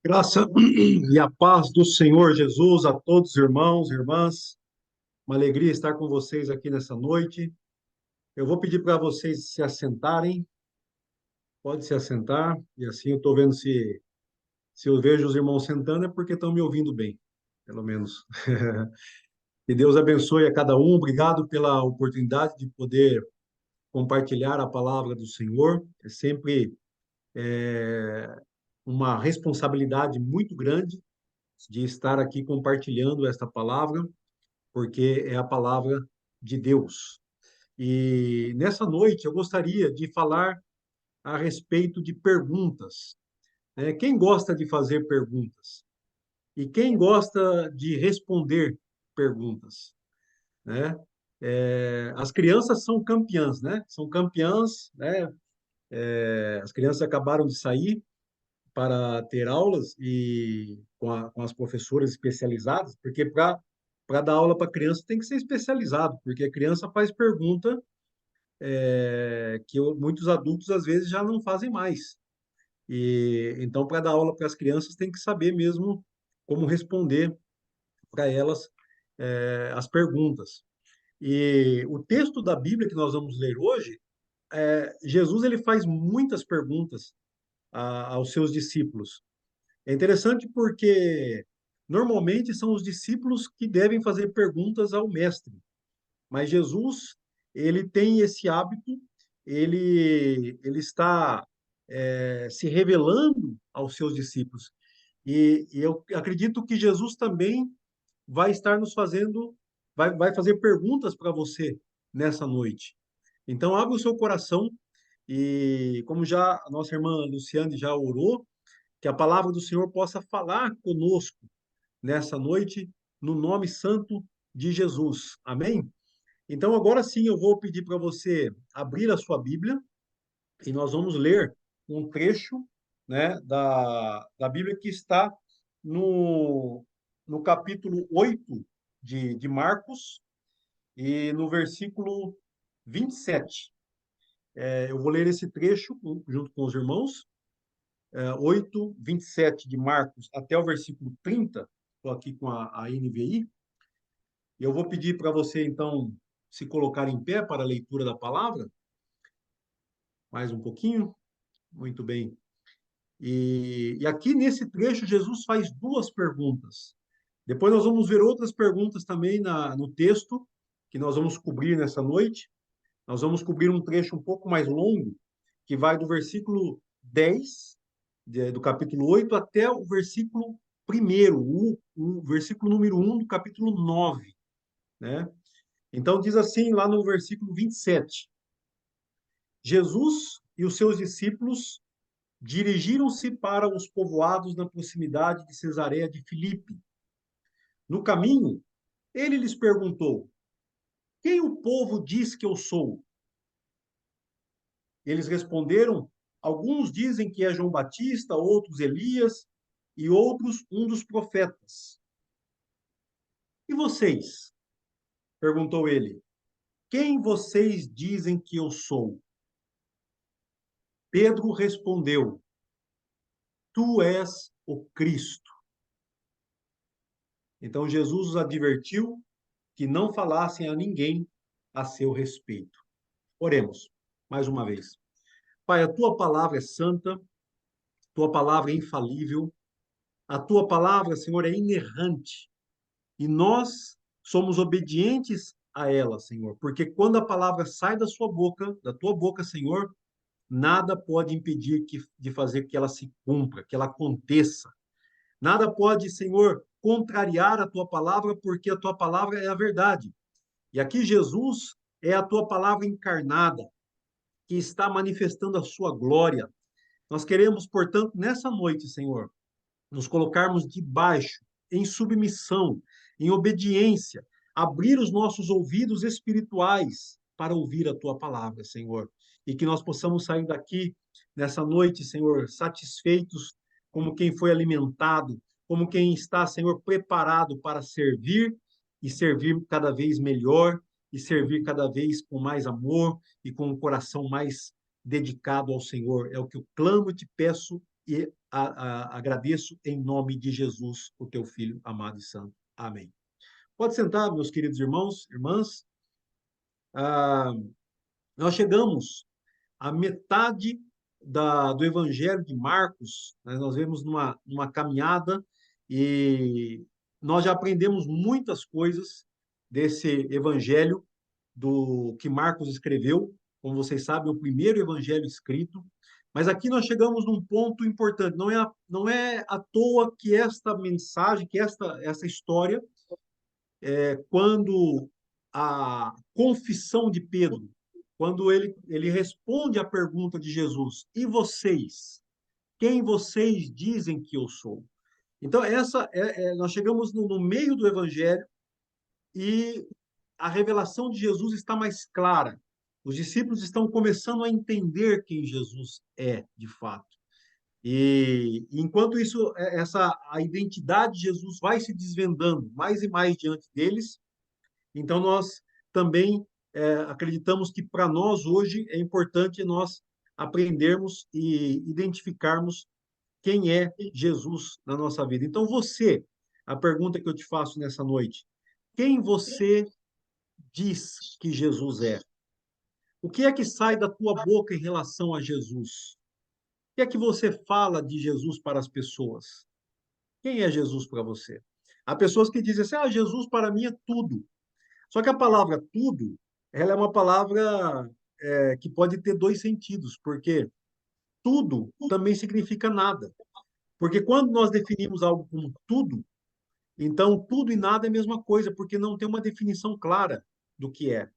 Graça e a paz do Senhor Jesus a todos os irmãos e irmãs. Uma alegria estar com vocês aqui nessa noite. Eu vou pedir para vocês se assentarem. Pode se assentar. E assim eu estou vendo se eu vejo os irmãos sentando é porque estão me ouvindo bem, pelo menos. Que Deus abençoe a cada um. Obrigado pela oportunidade de poder compartilhar a palavra do Senhor. É sempre uma responsabilidade muito grande de estar aqui compartilhando esta palavra, porque é a palavra de Deus. E nessa noite eu gostaria de falar a respeito de perguntas, né? Quem gosta de fazer perguntas? E quem gosta de responder perguntas, né? As crianças são campeãs, né? São campeãs, né? As crianças acabaram de sair para ter aulas e com as professoras especializadas, porque para dar aula para criança tem que ser especializado, porque a criança faz pergunta que muitos adultos às vezes já não fazem mais. E então, para dar aula para as crianças, tem que saber mesmo como responder para elas as perguntas. E o texto da Bíblia que nós vamos ler hoje, Jesus ele faz muitas perguntas aos seus discípulos. É interessante porque normalmente são os discípulos que devem fazer perguntas ao mestre, mas Jesus, ele tem esse hábito, ele está se revelando aos seus discípulos. E eu acredito que Jesus também vai estar nos fazendo, vai fazer perguntas para você nessa noite. Então, abra o seu coração e, como já a nossa irmã Luciane já orou, que a palavra do Senhor possa falar conosco nessa noite, no nome santo de Jesus. Amém? Então, agora sim, eu vou pedir para você abrir a sua Bíblia e nós vamos ler um trecho, né, da Bíblia que está no capítulo 8 de Marcos e no versículo 27. Eu vou ler esse trecho junto com os irmãos, 8, 27 de Marcos até o versículo 30. Estou aqui com a NVI. E eu vou pedir para você, então, se colocar em pé para a leitura da palavra. Mais um pouquinho. Muito bem. E aqui nesse trecho, Jesus faz duas perguntas. Depois nós vamos ver outras perguntas também no texto, que nós vamos cobrir nessa noite. Nós vamos cobrir um trecho um pouco mais longo, que vai do versículo 10 do capítulo 8 até o versículo 1, o versículo número 1 do capítulo 9, né? Então diz assim lá no versículo 27: Jesus e os seus discípulos dirigiram-se para os povoados na proximidade de Cesareia de Filipe. No caminho, ele lhes perguntou: Quem o povo diz que eu sou? Eles responderam: Alguns dizem que é João Batista, outros Elias e outros um dos profetas. E vocês? Perguntou ele: Quem vocês dizem que eu sou? Pedro respondeu: Tu és o Cristo. Então Jesus os advertiu que não falassem a ninguém a seu respeito. Oremos mais uma vez. Pai, a tua palavra é santa, tua palavra é infalível, a tua palavra, Senhor, é inerrante e nós somos obedientes a ela, Senhor, porque quando a palavra sai da sua boca, da tua boca, Senhor, nada pode impedir de fazer que ela se cumpra, que ela aconteça. Nada pode, Senhor, contrariar a tua palavra, porque a tua palavra é a verdade. E aqui Jesus é a tua palavra encarnada, que está manifestando a sua glória. Nós queremos, portanto, nessa noite, Senhor, nos colocarmos debaixo, em submissão, em obediência, abrir os nossos ouvidos espirituais para ouvir a tua palavra, Senhor. E que nós possamos sair daqui nessa noite, Senhor, satisfeitos como quem foi alimentado, como quem está, Senhor, preparado para servir e servir cada vez melhor e servir cada vez com mais amor e com um coração mais dedicado ao Senhor. É o que eu clamo e te peço e agradeço em nome de Jesus, o teu Filho amado e santo. Amém. Pode sentar, meus queridos irmãos, irmãs. Ah, nós chegamos à metade do Evangelho de Marcos, né? Nós vemos numa caminhada e nós já aprendemos muitas coisas desse Evangelho do que Marcos escreveu. Como vocês sabem, o primeiro Evangelho escrito. Mas aqui nós chegamos num ponto importante. Não é à toa que esta mensagem, que essa história, quando a confissão de Pedro, quando ele responde à pergunta de Jesus: e vocês? Quem vocês dizem que eu sou? Então, nós chegamos no meio do evangelho e a revelação de Jesus está mais clara. Os discípulos estão começando a entender quem Jesus é, de fato. E enquanto isso, a identidade de Jesus vai se desvendando mais e mais diante deles, então, nós também acreditamos que para nós hoje é importante nós aprendermos e identificarmos quem é Jesus na nossa vida. Então, a pergunta que eu te faço nessa noite, quem você diz que Jesus é? O que é que sai da tua boca em relação a Jesus? O que é que você fala de Jesus para as pessoas? Quem é Jesus para você? Há pessoas que dizem assim, Jesus para mim é tudo. Só que a palavra tudo, ela é uma palavra que pode ter dois sentidos, porque tudo também significa nada. Porque quando nós definimos algo como tudo, então tudo e nada é a mesma coisa, porque não tem uma definição clara do que é.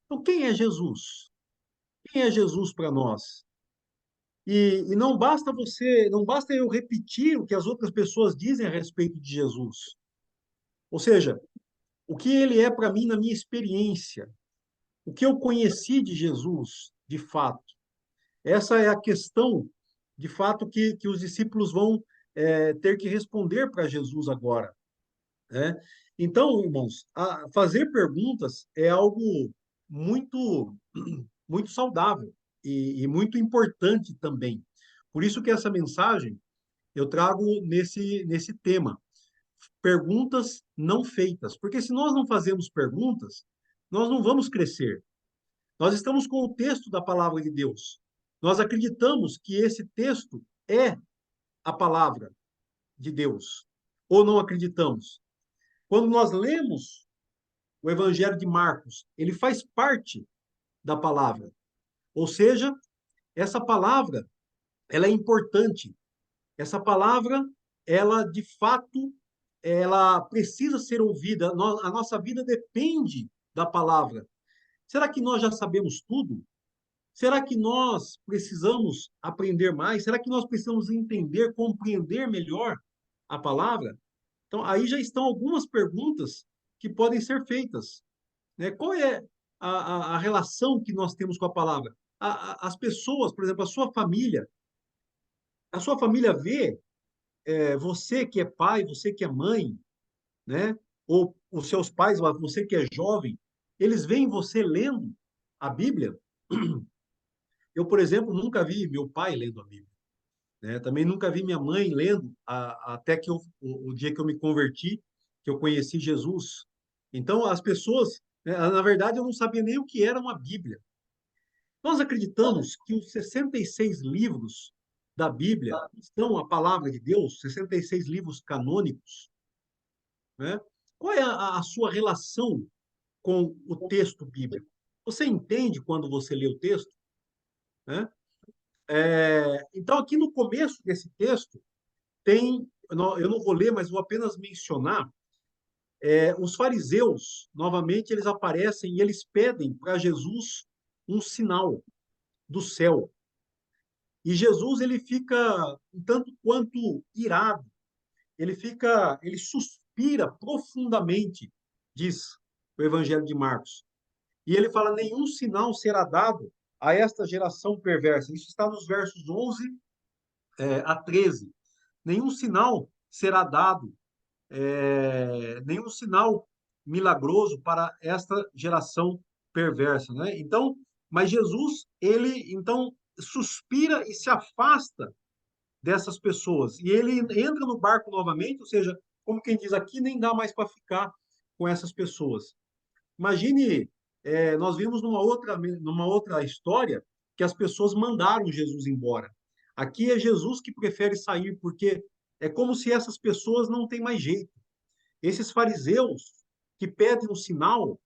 Então, quem é Jesus? Quem é Jesus para nós? E não basta eu repetir o que as outras pessoas dizem a respeito de Jesus. Ou seja, o que ele é para mim na minha experiência, o que eu conheci de Jesus, de fato. Essa é a questão, de fato, que os discípulos vão ter que responder para Jesus agora, né? Então, irmãos, fazer perguntas é algo muito, muito saudável e muito importante também. Por isso que essa mensagem eu trago nesse tema, perguntas não feitas. Porque se nós não fazemos perguntas, nós não vamos crescer. Nós estamos com o texto da palavra de Deus. Nós acreditamos que esse texto é a palavra de Deus. Ou não acreditamos? Quando nós lemos o Evangelho de Marcos, ele faz parte da palavra. Ou seja, essa palavra, ela é importante. Essa palavra, ela de fato, ela precisa ser ouvida. A nossa vida depende da palavra. Será que nós já sabemos tudo? Será que nós precisamos aprender mais? Será que nós precisamos entender, compreender melhor a palavra? Então, aí já estão algumas perguntas que podem ser feitas, né? Qual é a relação que nós temos com a palavra? As pessoas, por exemplo, a sua família vê você que é pai, você que é mãe, né? Ou os seus pais, você que é jovem, eles veem você lendo a Bíblia. Eu, por exemplo, nunca vi meu pai lendo a Bíblia, né? Também nunca vi minha mãe lendo, até que o dia que eu me converti, que eu conheci Jesus. Então, as pessoas, né, na verdade, eu não sabia nem o que era uma Bíblia. Nós acreditamos que os 66 livros da Bíblia são a palavra de Deus, 66 livros canônicos, né? Qual é a sua relação com o texto bíblico? Você entende quando você lê o texto, né? Então, aqui no começo desse texto, eu não vou ler, mas vou apenas mencionar, os fariseus, novamente, eles aparecem e eles pedem para Jesus um sinal do céu. E Jesus, ele fica um tanto quanto irado, ele suspira profundamente, diz o Evangelho de Marcos. E ele fala: nenhum sinal será dado a esta geração perversa. Isso está nos versos 11 a 13. Nenhum sinal será dado, nenhum sinal milagroso para esta geração perversa, né? Então, mas Jesus, ele então suspira e se afasta dessas pessoas. E ele entra no barco novamente, ou seja, como quem diz, aqui nem dá mais para ficar com essas pessoas. Imagine, nós vimos numa outra história que as pessoas mandaram Jesus embora. Aqui é Jesus que prefere sair, porque é como se essas pessoas não têm mais jeito. Esses fariseus que pedem um sinal,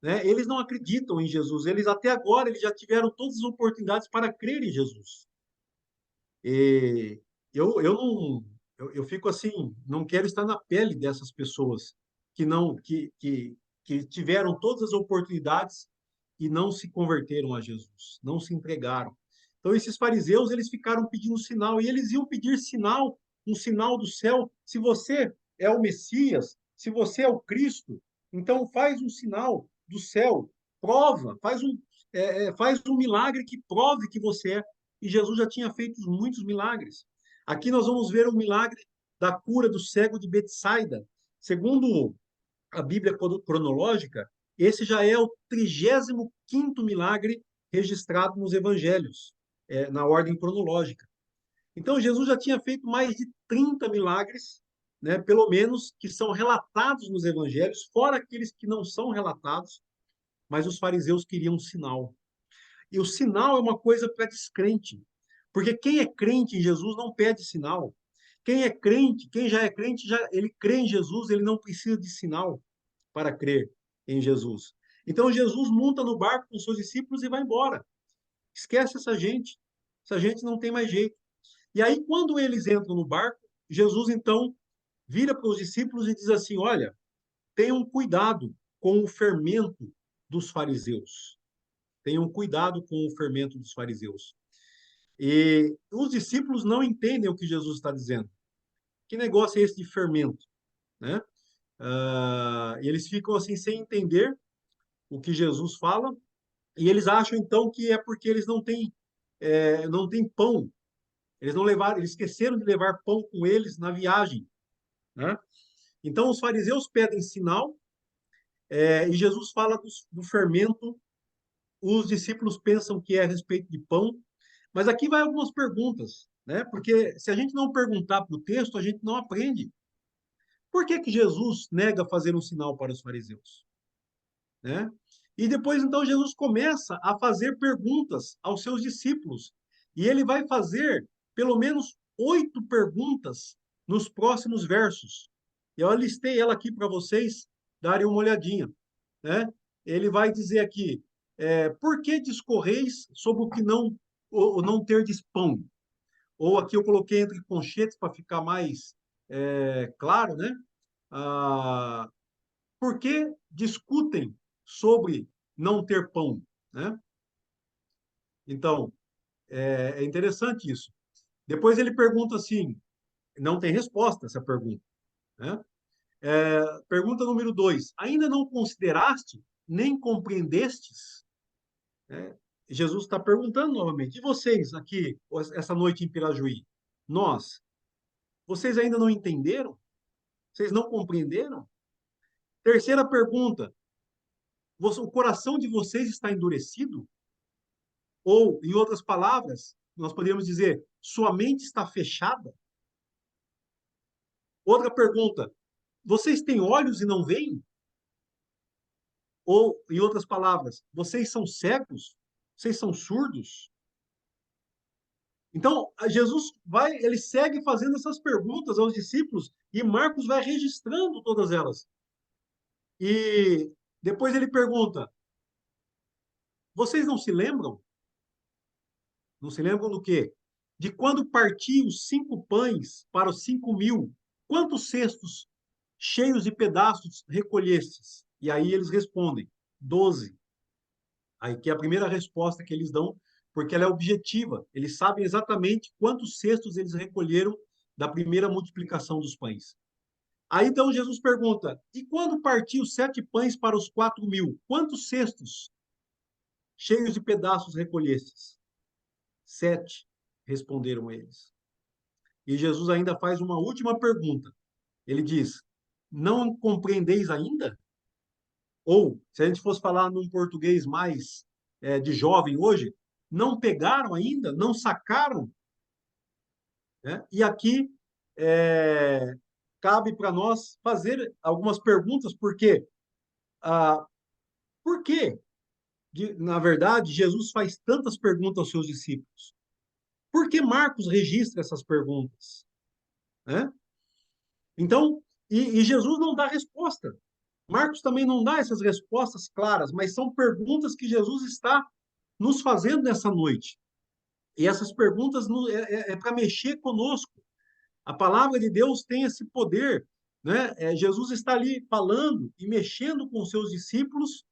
né, eles não acreditam em Jesus. Eles até agora eles já tiveram todas as oportunidades para crer em Jesus. E eu não, eu fico assim, não quero estar na pele dessas pessoas que não, que tiveram todas as oportunidades e não se converteram a Jesus, não se entregaram. Então esses fariseus, eles ficaram pedindo sinal e eles iam pedir sinal, um sinal do céu. Se você é o Messias, se você é o Cristo, então faz um sinal do céu, prova, faz um milagre que prove que você é. E Jesus já tinha feito muitos milagres. Aqui nós vamos ver o milagre da cura do cego de Betsaida. Segundo a Bíblia cronológica, esse já é o 35º milagre registrado nos evangelhos, na ordem cronológica. Então, Jesus já tinha feito mais de 30 milagres, né, pelo menos, que são relatados nos evangelhos, fora aqueles que não são relatados, mas os fariseus queriam um sinal. E o sinal é uma coisa para descrente. Porque quem é crente em Jesus não pede sinal. Quem é crente, quem já é crente, ele crê em Jesus, ele não precisa de sinal para crer em Jesus. Então Jesus monta no barco com seus discípulos e vai embora. Esquece essa gente. Essa gente não tem mais jeito. E aí, quando eles entram no barco, Jesus então vira para os discípulos e diz assim: Olha, tenham cuidado com o fermento dos fariseus. Tenham cuidado com o fermento dos fariseus. E os discípulos não entendem o que Jesus está dizendo. Que negócio é esse de fermento, né? Eles ficam assim sem entender o que Jesus fala e eles acham então que é porque eles não têm pão. Eles não levaram, eles esqueceram de levar pão com eles na viagem, né? Então os fariseus pedem sinal, e Jesus fala do fermento. Os discípulos pensam que é a respeito de pão, mas aqui vai algumas perguntas, né? Porque se a gente não perguntar para o texto, a gente não aprende. Por que que Jesus nega fazer um sinal para os fariseus, né? E depois então Jesus começa a fazer perguntas aos seus discípulos, e ele vai fazer pelo menos 8 perguntas nos próximos versos. Eu listei ela aqui para vocês darem uma olhadinha, né? Ele vai dizer aqui: por que discorreis sobre o que não terdes pão? Ou aqui eu coloquei entre conchetes para ficar mais claro, né? Ah, por que discutem sobre não ter pão, né? Então, é interessante isso. Depois ele pergunta assim, não tem resposta essa pergunta, né? Pergunta número 2, ainda não consideraste, nem compreendestes? Né? Jesus está perguntando novamente, e vocês aqui, essa noite em Pirajuí, nós, vocês ainda não entenderam? Vocês não compreenderam? Terceira pergunta, o coração de vocês está endurecido? Ou, em outras palavras, nós poderíamos dizer, sua mente está fechada? Outra pergunta, vocês têm olhos e não veem? Ou, em outras palavras, vocês são cegos? Vocês são surdos? Então, Jesus ele segue fazendo essas perguntas aos discípulos e Marcos vai registrando todas elas. E depois ele pergunta: vocês não se lembram? Não se lembram do quê? De quando parti os 5 pães para os 5.000, quantos cestos cheios de pedaços recolhestes? E aí eles respondem: 12. Aí que é a primeira resposta que eles dão, porque ela é objetiva. Eles sabem exatamente quantos cestos eles recolheram da primeira multiplicação dos pães. Aí então Jesus pergunta: e quando partiu 7 pães para os 4.000, quantos cestos cheios de pedaços recolhestes? 7, responderam eles. E Jesus ainda faz uma última pergunta. Ele diz: não compreendeis ainda? Ou, se a gente fosse falar num português mais de jovem hoje, não pegaram ainda? Não sacaram? né? E aqui é, cabe para nós fazer algumas perguntas, porque ah, por que, na verdade, Jesus faz tantas perguntas aos seus discípulos? Por que Marcos registra essas perguntas? Né? Então, e Jesus não dá resposta. Marcos também não dá essas respostas claras, mas são perguntas que Jesus está nos fazendo nessa noite. E essas perguntas é para mexer conosco. A palavra de Deus tem esse poder, né? Jesus está ali falando e mexendo com os seus discípulos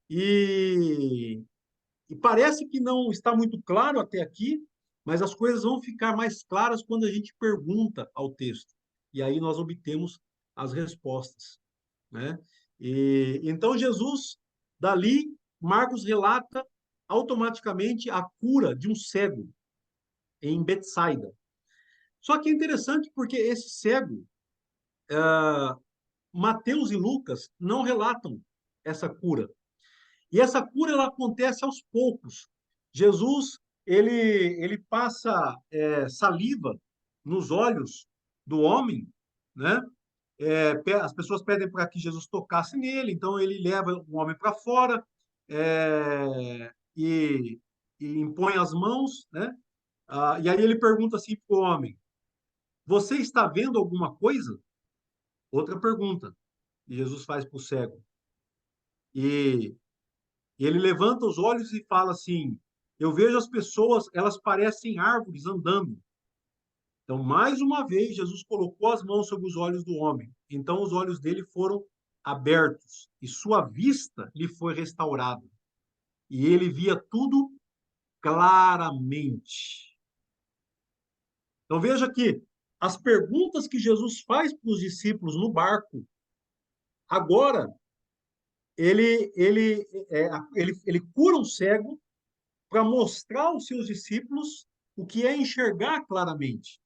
e, e parece que não está muito claro até aqui, mas as coisas vão ficar mais claras quando a gente pergunta ao texto. E aí nós obtemos as respostas, né? E então Jesus, dali, Marcos relata automaticamente a cura de um cego em Betsaida. Só que é interessante porque esse cego, Mateus e Lucas não relatam essa cura. E essa cura ela acontece aos poucos. Jesus ele passa saliva nos olhos do homem, né? As pessoas pedem para que Jesus tocasse nele, então ele leva o homem para fora e impõe as mãos, né? E aí ele pergunta assim para o homem: Você está vendo alguma coisa? Outra pergunta. E Jesus faz para o cego. E ele levanta os olhos e fala assim: Eu vejo as pessoas, elas parecem árvores andando. Então, mais uma vez, Jesus colocou as mãos sobre os olhos do homem. Então, os olhos dele foram abertos e sua vista lhe foi restaurada. E ele via tudo claramente. Então, veja que as perguntas que Jesus faz para os discípulos no barco, agora, ele cura um cego para mostrar aos seus discípulos o que é enxergar claramente.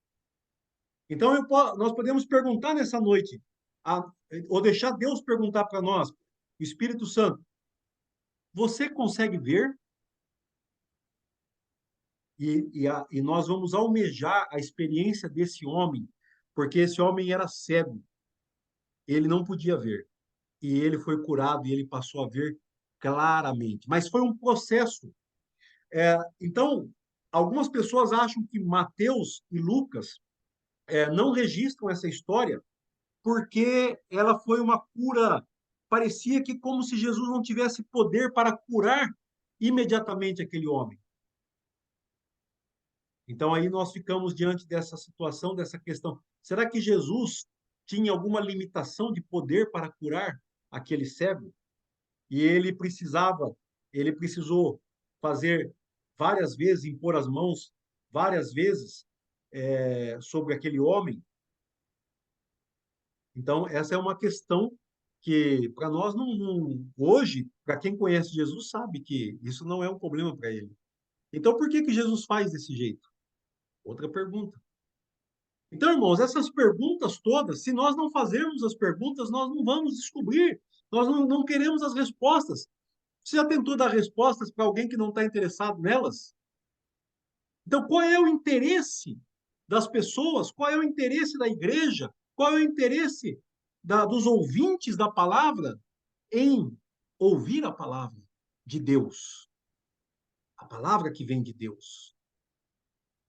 Então, nós podemos perguntar nessa noite, a, ou deixar Deus perguntar para nós, o Espírito Santo, você consegue ver? E nós vamos almejar a experiência desse homem, porque esse homem era cego, ele não podia ver. E ele foi curado e ele passou a ver claramente. Mas foi um processo. Então, algumas pessoas acham que Mateus e Lucas não registram essa história porque ela foi uma cura, parecia que como se Jesus não tivesse poder para curar imediatamente aquele homem. Então aí nós ficamos diante dessa situação, dessa questão. Será que Jesus tinha alguma limitação de poder para curar aquele cego? E ele precisou fazer várias vezes, impor as mãos várias vezes sobre aquele homem. Então, essa é uma questão que, para nós, hoje, para quem conhece Jesus, sabe que isso não é um problema para ele. Então, por que que Jesus faz desse jeito? Outra pergunta. Então, irmãos, essas perguntas todas, se nós não fazermos as perguntas, nós não vamos descobrir. Nós não queremos as respostas. Você já tentou dar respostas para alguém que não está interessado nelas? Então, qual é o interesse das pessoas? Qual é o interesse da igreja? Qual é o interesse dos ouvintes da palavra em ouvir a palavra de Deus? A palavra que vem de Deus.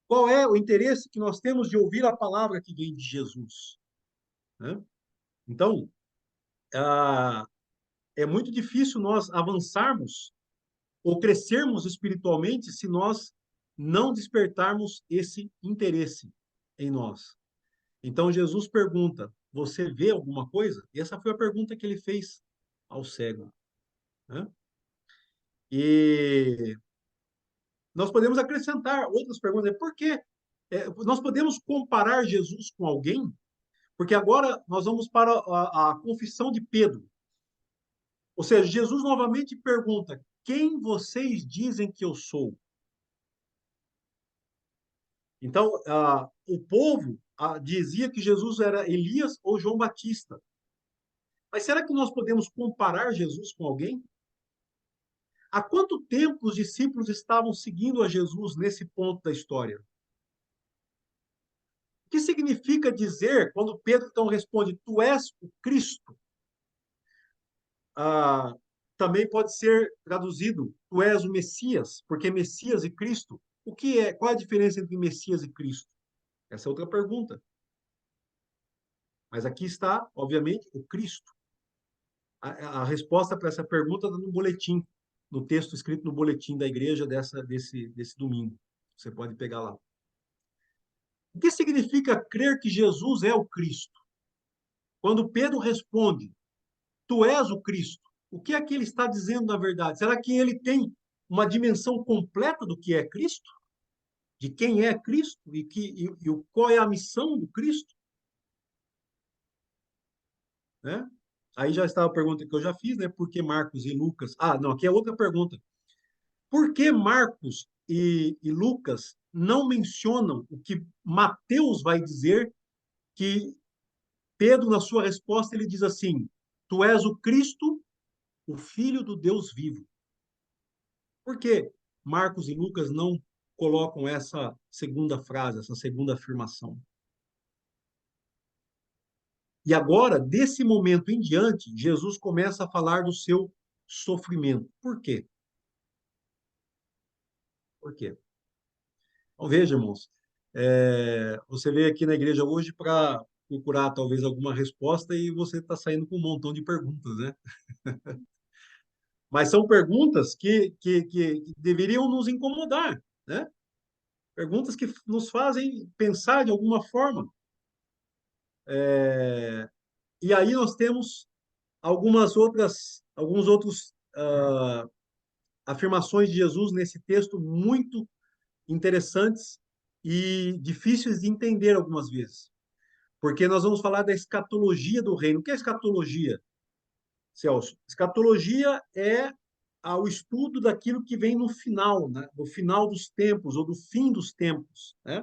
Qual é o interesse que nós temos de ouvir a palavra que vem de Jesus? Né? Então, ah, é muito difícil nós avançarmos ou crescermos espiritualmente se nós não despertarmos esse interesse em nós. Então Jesus pergunta: Você vê alguma coisa? E essa foi a pergunta que ele fez ao cego. Né? E nós podemos acrescentar outras perguntas. Por quê? Nós podemos comparar Jesus com alguém? Porque agora nós vamos para a confissão de Pedro. Ou seja, Jesus novamente pergunta: Quem vocês dizem que eu sou? Então, o povo dizia que Jesus era Elias ou João Batista. Mas será que nós podemos comparar Jesus com alguém? Há quanto tempo os discípulos estavam seguindo a Jesus nesse ponto da história? que significa dizer, quando Pedro então responde, tu és o Cristo? Ah, também pode ser traduzido, tu és o Messias, porque Messias e Cristo, o que é? Qual é a diferença entre Messias e Cristo? Essa é outra pergunta. Mas aqui está, obviamente, o Cristo. A resposta para essa pergunta está no boletim, no texto escrito no boletim da igreja desse domingo. Você pode pegar lá. O que significa crer que Jesus é o Cristo? Quando Pedro responde, tu és o Cristo, o que é que ele está dizendo na verdade? Será que ele tem uma dimensão completa do que é Cristo? De quem é Cristo qual é a missão do Cristo? Né? Aí já está a pergunta que eu já fiz, né? Por que Marcos e Lucas? Ah, não, aqui é outra pergunta. Por que Marcos e Lucas não mencionam o que Mateus vai dizer, que Pedro, na sua resposta, ele diz assim: Tu és o Cristo, o Filho do Deus vivo. Por que Marcos e Lucas não colocam essa segunda frase, essa segunda afirmação? E agora, desse momento em diante, Jesus começa a falar do seu sofrimento. Por quê? Por quê? Então, veja, irmãos, você veio aqui na igreja hoje para procurar talvez alguma resposta e você está saindo com um montão de perguntas, né? Mas são perguntas que deveriam nos incomodar, né? Perguntas que nos fazem pensar de alguma forma. E aí nós temos alguns outros afirmações de Jesus nesse texto muito interessantes e difíceis de entender algumas vezes. Porque nós vamos falar da escatologia do reino. O que é escatologia, Celso? Escatologia é o estudo daquilo que vem no final, né? No final dos tempos, ou do fim dos tempos, né?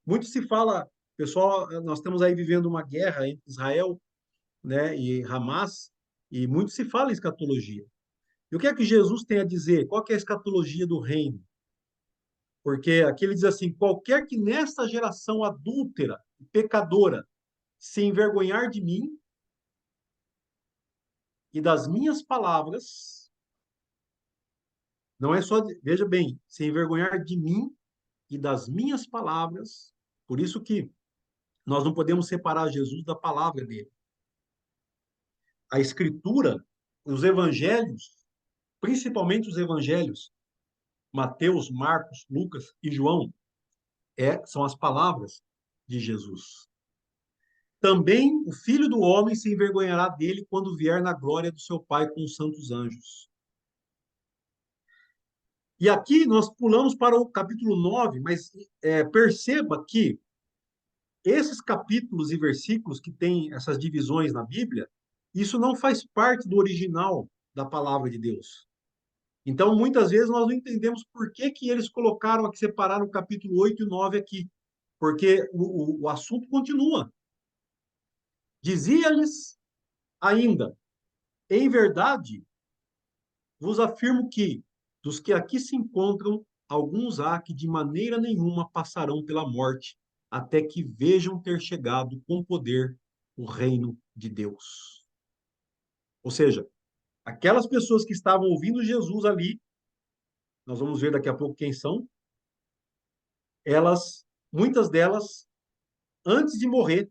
Muito se fala, pessoal, nós estamos aí vivendo uma guerra entre Israel, né, e Hamas, e muito se fala em escatologia. E o que é que Jesus tem a dizer? Qual que é a escatologia do reino? Porque aqui ele diz assim: qualquer que nesta geração adúltera e pecadora se envergonhar de mim e das minhas palavras, não é só, veja bem, se envergonhar de mim e das minhas palavras, por isso que nós não podemos separar Jesus da palavra dele. A escritura, os evangelhos, principalmente os evangelhos, Mateus, Marcos, Lucas e João, são as palavras de Jesus. Também o Filho do Homem se envergonhará dele quando vier na glória do seu Pai com os santos anjos. E aqui nós pulamos para o capítulo 9, mas perceba que esses capítulos e versículos que têm essas divisões na Bíblia, isso não faz parte do original da palavra de Deus. Então, muitas vezes nós não entendemos por que eles colocaram aqui, separaram o capítulo 8 e 9 aqui, porque o assunto continua. Dizia-lhes ainda, em verdade, vos afirmo que, dos que aqui se encontram, alguns há que de maneira nenhuma passarão pela morte, até que vejam ter chegado com poder o reino de Deus. Ou seja, aquelas pessoas que estavam ouvindo Jesus ali, nós vamos ver daqui a pouco quem são, muitas delas, antes de morrer,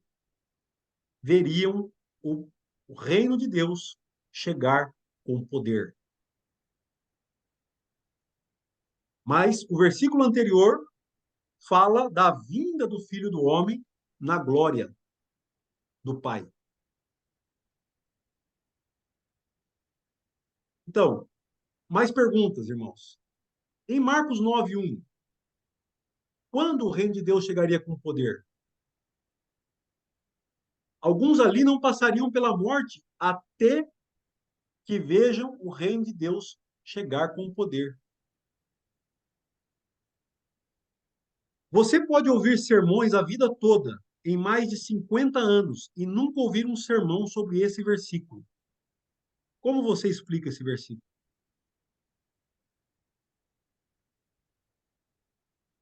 veriam o reino de Deus chegar com poder. Mas o versículo anterior fala da vinda do Filho do Homem na glória do Pai. Então, mais perguntas, irmãos. Em Marcos 9:1, quando o reino de Deus chegaria com poder? Alguns ali não passariam pela morte até que vejam o reino de Deus chegar com poder. Você pode ouvir sermões a vida toda, em mais de 50 anos, e nunca ouvir um sermão sobre esse versículo. Como você explica esse versículo?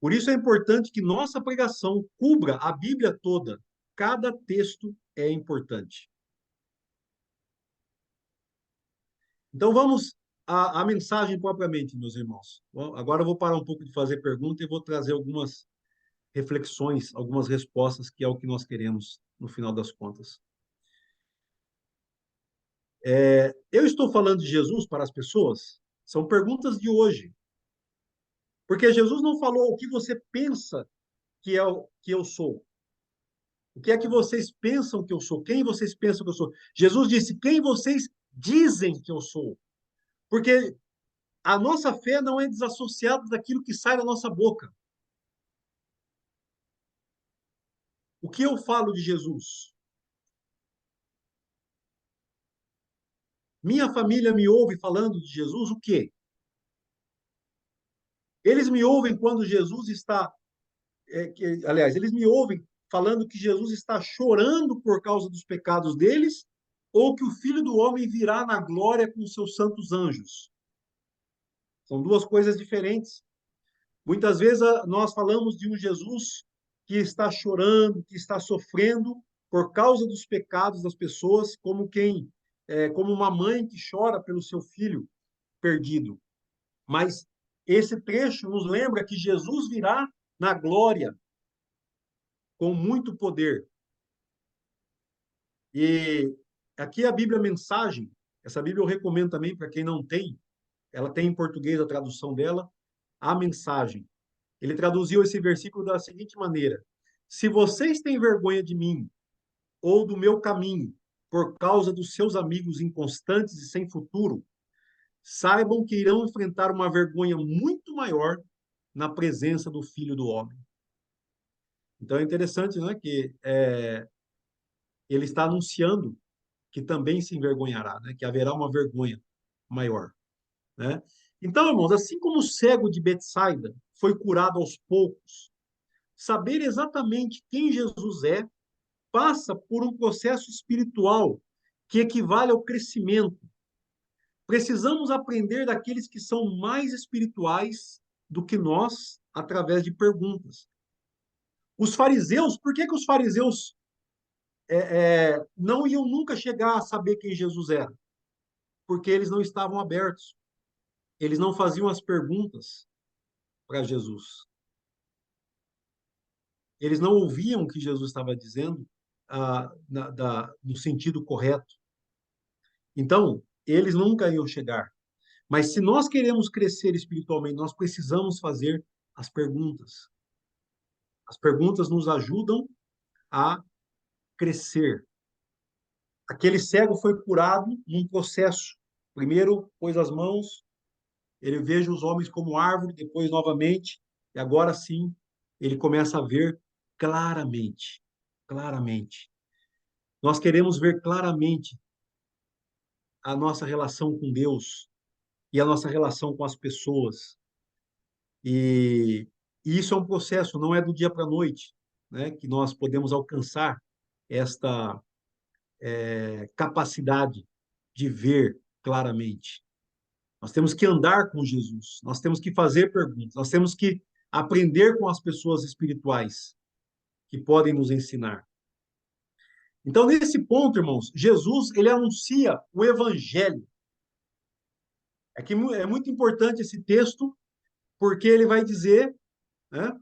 Por isso é importante que nossa pregação cubra a Bíblia toda. Cada texto é importante. Então vamos à mensagem propriamente, meus irmãos. Bom, agora eu vou parar um pouco de fazer pergunta e vou trazer algumas reflexões, algumas respostas, que é o que nós queremos no final das contas. Eu estou falando de Jesus para as pessoas? São perguntas de hoje. Porque Jesus não falou o que você pensa que é o que eu sou. O que é que vocês pensam que eu sou? Quem vocês pensam que eu sou? Jesus disse: quem vocês dizem que eu sou? Porque a nossa fé não é desassociada daquilo que sai da nossa boca. O que eu falo de Jesus? Minha família me ouve falando de Jesus o quê? Eles me ouvem quando Jesus está, aliás, eles me ouvem falando que Jesus está chorando por causa dos pecados deles, ou que o Filho do Homem virá na glória com seus santos anjos. São duas coisas diferentes. Muitas vezes nós falamos de um Jesus que está chorando, que está sofrendo por causa dos pecados das pessoas, como uma mãe que chora pelo seu filho perdido. Mas esse trecho nos lembra que Jesus virá na glória com muito poder. E aqui a Bíblia Mensagem, essa Bíblia eu recomendo também para quem não tem, ela tem em português a tradução dela, a Mensagem. Ele traduziu esse versículo da seguinte maneira: se vocês têm vergonha de mim ou do meu caminho por causa dos seus amigos inconstantes e sem futuro, saibam que irão enfrentar uma vergonha muito maior na presença do Filho do Homem. Então é interessante, né, que ele está anunciando que também se envergonhará, né, que haverá uma vergonha maior, né? Então, irmãos, assim como o cego de Betsaida foi curado aos poucos, saber exatamente quem Jesus é passa por um processo espiritual que equivale ao crescimento. Precisamos aprender daqueles que são mais espirituais do que nós através de perguntas. Os fariseus, por que os fariseus não iam nunca chegar a saber quem Jesus era? Porque eles não estavam abertos. Eles não faziam as perguntas para Jesus. Eles não ouviam o que Jesus estava dizendo no sentido correto. Então, eles nunca iam chegar. Mas se nós queremos crescer espiritualmente, nós precisamos fazer as perguntas. As perguntas nos ajudam a crescer. Aquele cego foi curado num processo. Primeiro pôs as mãos, ele veja os homens como árvore, depois novamente, e agora sim ele começa a ver claramente. Claramente. Nós queremos ver claramente a nossa relação com Deus e a nossa relação com as pessoas. E isso é um processo, não é do dia para a noite, né, que nós podemos alcançar esta capacidade de ver claramente. Nós temos que andar com Jesus, nós temos que fazer perguntas, nós temos que aprender com as pessoas espirituais que podem nos ensinar. Então, nesse ponto, irmãos, Jesus, ele anuncia o evangelho. É muito importante esse texto, porque ele vai dizer, né?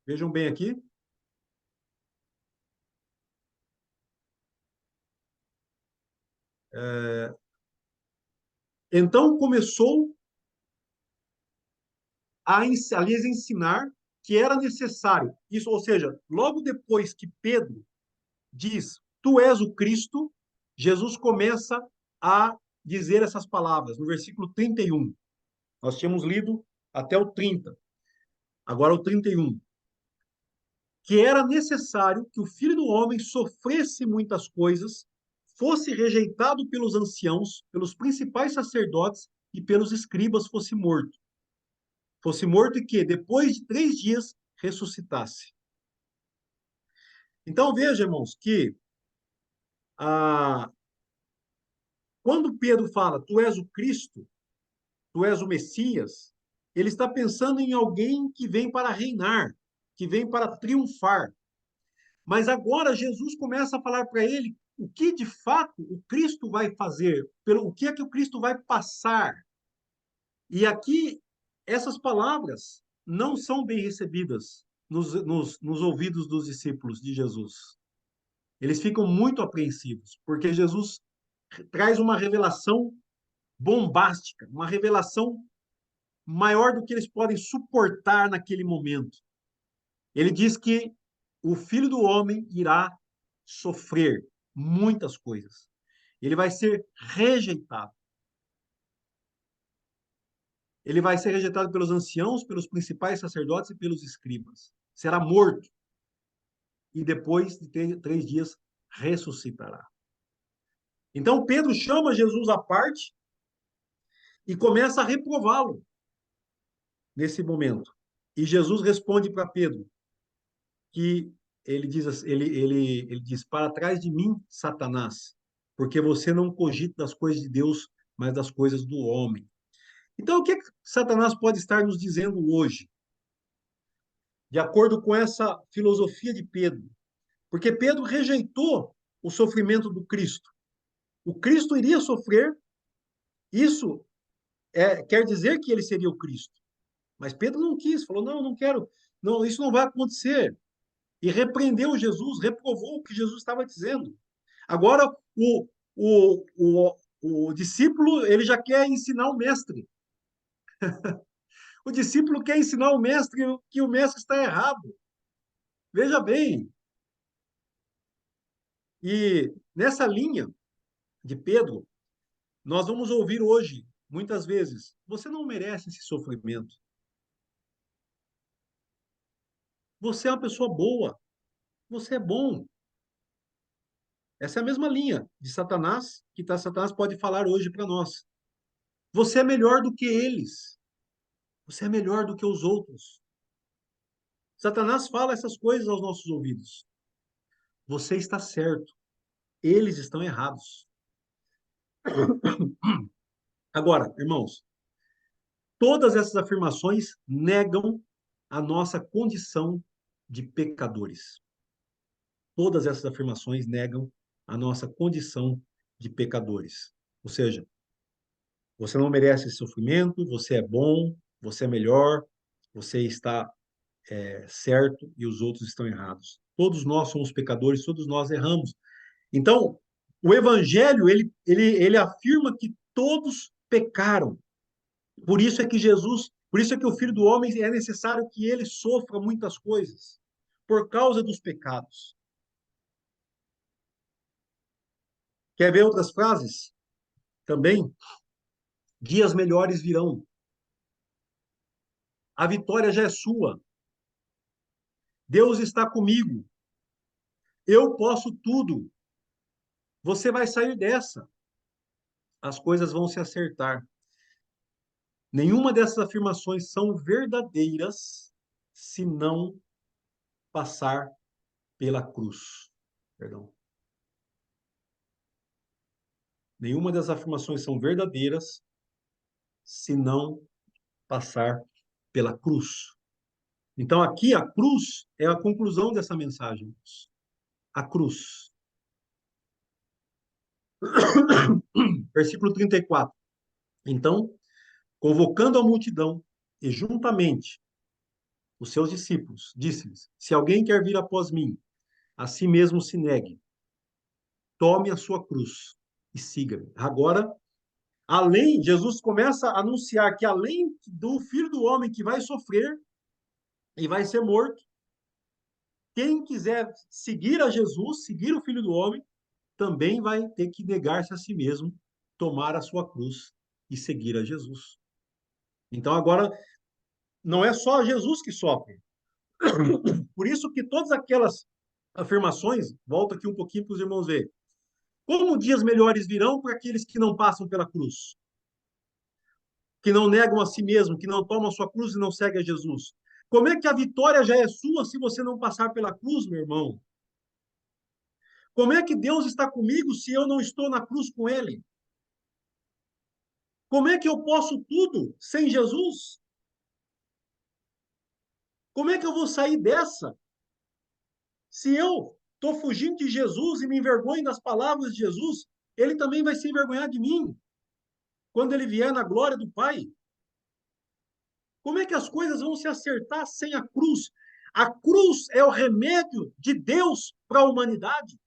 Vejam bem aqui. Então começou a lhes ensinar que era necessário. Isso, ou seja, logo depois que Pedro diz, tu és o Cristo, Jesus começa a dizer essas palavras, no versículo 31. Nós tínhamos lido até o 30, agora o 31. Que era necessário que o Filho do Homem sofresse muitas coisas, fosse rejeitado pelos anciãos, pelos principais sacerdotes e pelos escribas, fosse morto e que, depois de 3 dias, ressuscitasse. Então, veja, irmãos, que quando Pedro fala, tu és o Cristo, tu és o Messias, Ele está pensando em alguém que vem para reinar, que vem para triunfar. Mas agora Jesus começa a falar para ele o que de fato o Cristo vai fazer, o que é que o Cristo vai passar. E aqui, essas palavras não são bem recebidas nos ouvidos dos discípulos de Jesus. Eles ficam muito apreensivos, porque Jesus traz uma revelação bombástica, uma revelação maior do que eles podem suportar naquele momento. Ele diz que o Filho do Homem irá sofrer muitas coisas. Ele vai ser rejeitado. Ele vai ser rejeitado pelos anciãos, pelos principais sacerdotes e pelos escribas. Será morto. E depois de 3 dias ressuscitará. Então Pedro chama Jesus à parte e começa a reprová-lo nesse momento. E Jesus responde para Pedro que ele diz: para trás de mim, Satanás, porque você não cogita das coisas de Deus, mas das coisas do homem. Então, o que Satanás pode estar nos dizendo hoje? De acordo com essa filosofia de Pedro. Porque Pedro rejeitou o sofrimento do Cristo. O Cristo iria sofrer, isso quer dizer que ele seria o Cristo. Mas Pedro não quis, falou: não, não quero, não, isso não vai acontecer. E repreendeu Jesus, reprovou o que Jesus estava dizendo. Agora, o, o, o discípulo, ele já quer ensinar o mestre. O discípulo quer ensinar o mestre que o mestre está errado. Veja bem. E nessa linha de Pedro, nós vamos ouvir hoje, muitas vezes: você não merece esse sofrimento. Você é uma pessoa boa. Você é bom. Essa é a mesma linha de Satanás, Satanás pode falar hoje para nós. Você é melhor do que eles. Você é melhor do que os outros. Satanás fala essas coisas aos nossos ouvidos. Você está certo. Eles estão errados. Agora, irmãos, todas essas afirmações negam a nossa condição de pecadores. Todas essas afirmações negam a nossa condição de pecadores. Ou seja, você não merece esse sofrimento, você é bom, você é melhor, você está certo e os outros estão errados. Todos nós somos pecadores, todos nós erramos. Então, o Evangelho, ele afirma que todos pecaram. Por isso é que Jesus, por isso é que o Filho do Homem é necessário que ele sofra muitas coisas, por causa dos pecados. Quer ver outras frases? Também, dias melhores virão. A vitória já é sua. Deus está comigo. Eu posso tudo. Você vai sair dessa. As coisas vão se acertar. Nenhuma dessas afirmações são verdadeiras se não passar pela cruz. Perdão. Nenhuma dessas afirmações são verdadeiras se não passar pela cruz. Então, aqui, a cruz é a conclusão dessa mensagem. A cruz. Versículo 34. Então, convocando a multidão e juntamente os seus discípulos, disse-lhes: se alguém quer vir após mim, a si mesmo se negue, tome a sua cruz e siga-me. Agora, Jesus começa a anunciar que além do Filho do Homem que vai sofrer e vai ser morto, quem quiser seguir a Jesus, seguir o Filho do Homem, também vai ter que negar-se a si mesmo, tomar a sua cruz e seguir a Jesus. Então agora não é só Jesus que sofre. Por isso que todas aquelas afirmações, volta aqui um pouquinho para os irmãos verem. Como dias melhores virão para aqueles que não passam pela cruz? Que não negam a si mesmo, que não tomam a sua cruz e não seguem a Jesus. Como é que a vitória já é sua se você não passar pela cruz, meu irmão? Como é que Deus está comigo se eu não estou na cruz com Ele? Como é que eu posso tudo sem Jesus? Como é que eu vou sair dessa se eu estou fugindo de Jesus e me envergonho das palavras de Jesus? Ele também vai se envergonhar de mim quando ele vier na glória do Pai. Como é que as coisas vão se acertar sem a cruz? A cruz é o remédio de Deus para a humanidade.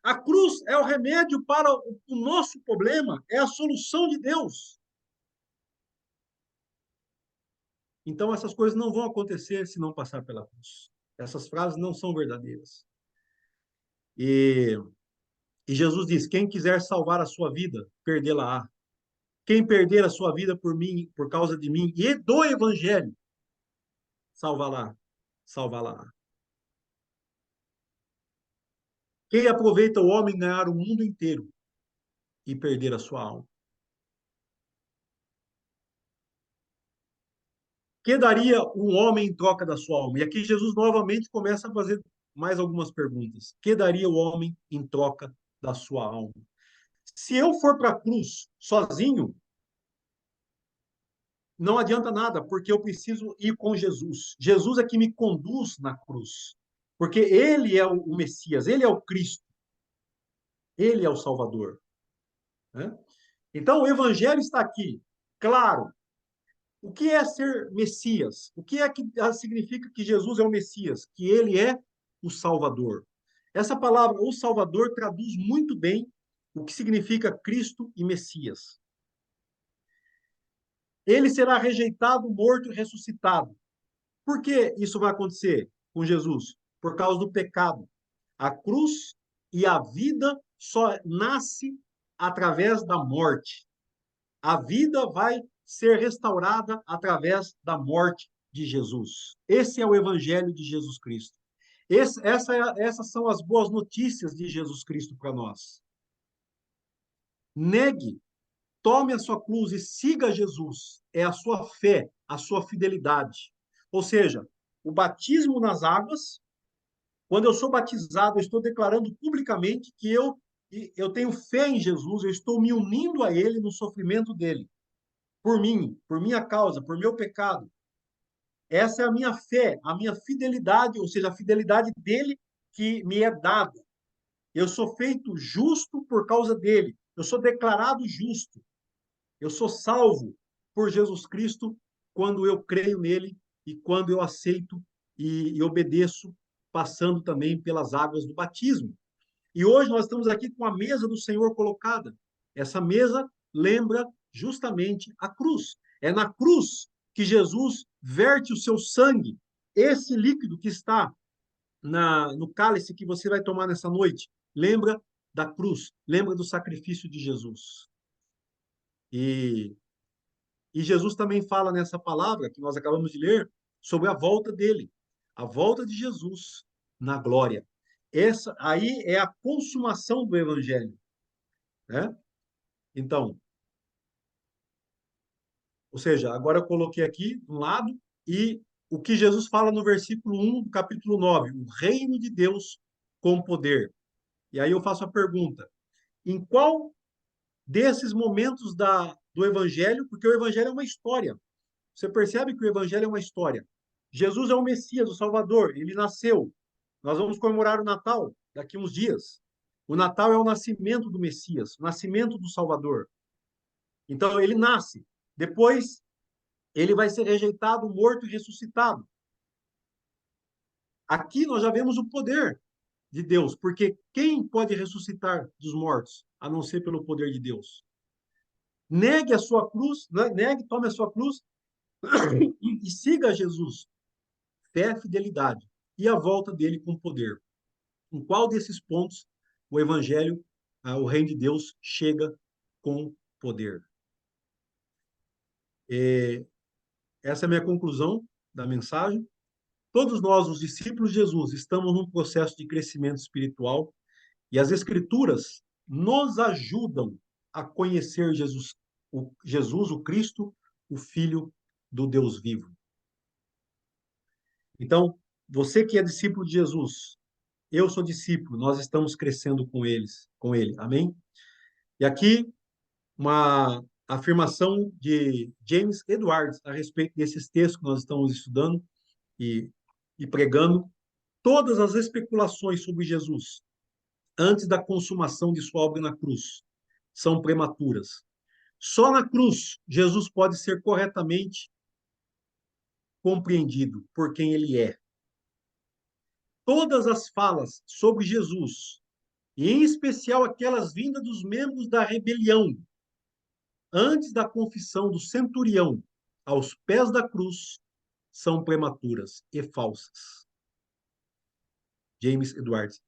A cruz é o remédio para o nosso problema, é a solução de Deus. Então, essas coisas não vão acontecer se não passar pela cruz. Essas frases não são verdadeiras. E, e Jesus diz: quem quiser salvar a sua vida, perdê-la-á. Quem perder a sua vida por mim, por causa de mim e do evangelho, salva-la, salva-la. Quem aproveita o homem ganhar o mundo inteiro e perder a sua alma? Que daria um homem em troca da sua alma? E aqui Jesus novamente começa a fazer mais algumas perguntas. Que daria o homem em troca da sua alma? Se eu for para a cruz sozinho, não adianta nada, porque eu preciso ir com Jesus. Jesus é que me conduz na cruz, porque ele é o Messias, ele é o Cristo, ele é o Salvador, né? Então, o evangelho está aqui, claro. O que é ser Messias? O que é que significa que Jesus é o Messias? Que ele é o Salvador. Essa palavra, o Salvador, traduz muito bem o que significa Cristo e Messias. Ele será rejeitado, morto e ressuscitado. Por que isso vai acontecer com Jesus? Por causa do pecado. A cruz e a vida só nasce através da morte. A vida vai ser restaurada através da morte de Jesus. Esse é o evangelho de Jesus Cristo. Essas são as boas notícias de Jesus Cristo para nós. Negue, tome a sua cruz e siga Jesus. É a sua fé, a sua fidelidade. Ou seja, o batismo nas águas, quando eu sou batizado, eu estou declarando publicamente que eu tenho fé em Jesus, eu estou me unindo a Ele no sofrimento dele. Por mim, por minha causa, por meu pecado. Essa é a minha fé, a minha fidelidade, ou seja, a fidelidade dele que me é dada. Eu sou feito justo por causa dele. Eu sou declarado justo. Eu sou salvo por Jesus Cristo quando eu creio nele e quando eu aceito e obedeço, passando também pelas águas do batismo. E hoje nós estamos aqui com a mesa do Senhor colocada. Essa mesa lembra justamente a cruz. É na cruz que Jesus verte o seu sangue, esse líquido que está no cálice que você vai tomar nessa noite. Lembra da cruz, lembra do sacrifício de Jesus. E, e Jesus também fala nessa palavra que nós acabamos de ler sobre a volta dele, a volta de Jesus na glória. Essa aí é a consumação do evangelho, né? Então, ou seja, agora eu coloquei aqui um lado e o que Jesus fala no versículo 1 do capítulo 9, o reino de Deus com poder. E aí eu faço a pergunta: em qual desses momentos do evangelho, porque o evangelho é uma história. Você percebe que o evangelho é uma história. Jesus é o Messias, o Salvador, ele nasceu. Nós vamos comemorar o Natal daqui uns dias. O Natal é o nascimento do Messias, o nascimento do Salvador. Então, ele nasce. Depois, ele vai ser rejeitado, morto e ressuscitado. Aqui nós já vemos o poder de Deus, porque quem pode ressuscitar dos mortos, a não ser pelo poder de Deus? Negue a sua cruz, negue, tome a sua cruz e siga Jesus. Fé, fidelidade e a volta dele com poder. Em qual desses pontos o evangelho, o reino de Deus chega com poder? Essa é a minha conclusão da mensagem. Todos nós, os discípulos de Jesus, estamos num processo de crescimento espiritual e as Escrituras nos ajudam a conhecer Jesus, o Cristo, o Filho do Deus vivo. Então, você que é discípulo de Jesus, eu sou discípulo, nós estamos crescendo com ele. Amém? E aqui uma afirmação de James Edwards a respeito desses textos que nós estamos estudando. e, e pregando, todas as especulações sobre Jesus antes da consumação de sua obra na cruz são prematuras. Só na cruz Jesus pode ser corretamente compreendido por quem ele é. Todas as falas sobre Jesus, e em especial aquelas vindas dos membros da rebelião, antes da confissão do centurião aos pés da cruz, são prematuras e falsas. James Edwards.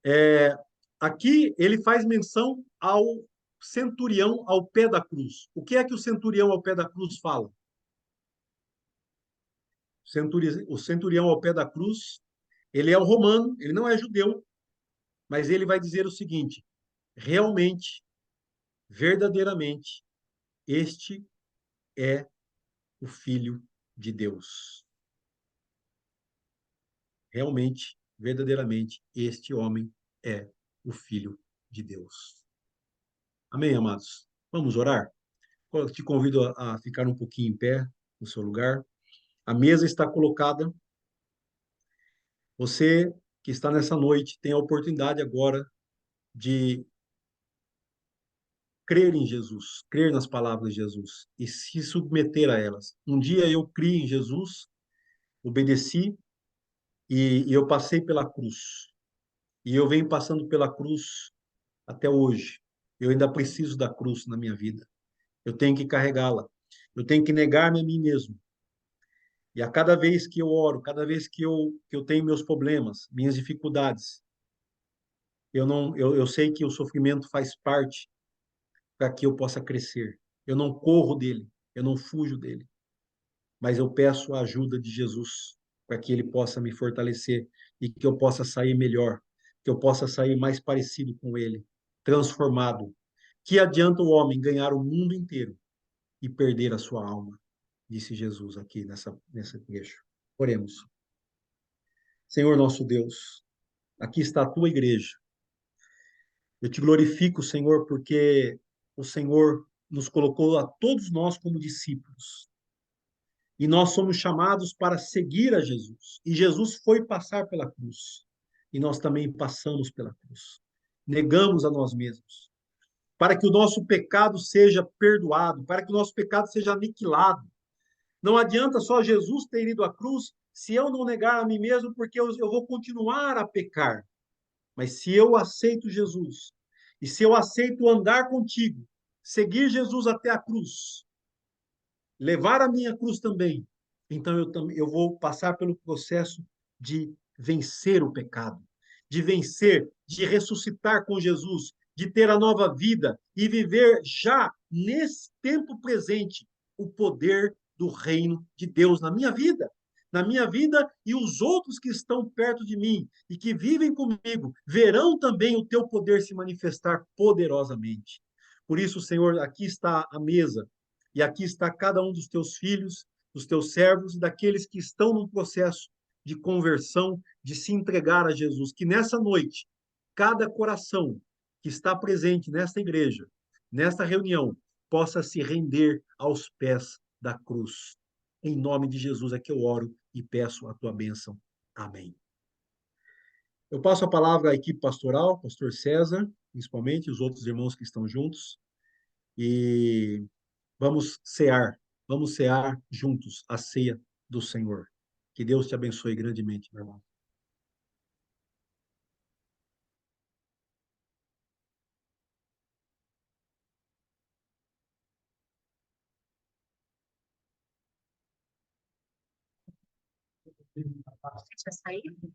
É, aqui ele faz menção ao centurião ao pé da cruz. O que é que o centurião ao pé da cruz fala? O centurião ao pé da cruz, ele é um romano, ele não é judeu, mas ele vai dizer o seguinte: realmente, verdadeiramente, este é o Filho de Deus. Realmente, verdadeiramente, este homem é o Filho de Deus. Amém, amados? Vamos orar? Eu te convido a ficar um pouquinho em pé no seu lugar. A mesa está colocada. Você que está nessa noite tem a oportunidade agora de crer em Jesus, crer nas palavras de Jesus e se submeter a elas. Um dia eu criei em Jesus, obedeci e eu passei pela cruz. E eu venho passando pela cruz até hoje. Eu ainda preciso da cruz na minha vida. Eu tenho que carregá-la. Eu tenho que negar-me a mim mesmo. E a cada vez que eu oro, cada vez que eu tenho meus problemas, minhas dificuldades, eu sei que o sofrimento faz parte para que eu possa crescer. Eu não corro dele, eu não fujo dele, mas eu peço a ajuda de Jesus para que ele possa me fortalecer e que eu possa sair melhor, que eu possa sair mais parecido com ele, transformado. Que adianta o homem ganhar o mundo inteiro e perder a sua alma? Disse Jesus aqui nesse trecho. Oremos. Senhor nosso Deus, aqui está a tua igreja. Eu te glorifico, Senhor, porque o Senhor nos colocou a todos nós como discípulos. E nós somos chamados para seguir a Jesus. E Jesus foi passar pela cruz. E nós também passamos pela cruz. Negamos a nós mesmos. Para que o nosso pecado seja perdoado, para que o nosso pecado seja aniquilado. Não adianta só Jesus ter ido à cruz se eu não negar a mim mesmo, porque eu vou continuar a pecar. Mas se eu aceito Jesus, e se eu aceito andar contigo, seguir Jesus até a cruz, levar a minha cruz também, então eu vou passar pelo processo de vencer o pecado, de vencer, de ressuscitar com Jesus, de ter a nova vida e viver já nesse tempo presente o poder do reino de Deus na minha vida e os outros que estão perto de mim e que vivem comigo verão também o teu poder se manifestar poderosamente. Por isso, Senhor, aqui está a mesa e aqui está cada um dos teus filhos, dos teus servos e daqueles que estão no processo de conversão, de se entregar a Jesus. Que nessa noite, cada coração que está presente nesta igreja, nesta reunião, possa se render aos pés da cruz. Em nome de Jesus é que eu oro e peço a tua bênção. Amém. Eu passo a palavra à equipe pastoral, pastor César, principalmente, os outros irmãos que estão juntos, e vamos cear juntos a ceia do Senhor. Que Deus te abençoe grandemente, meu irmão. Você vai sair?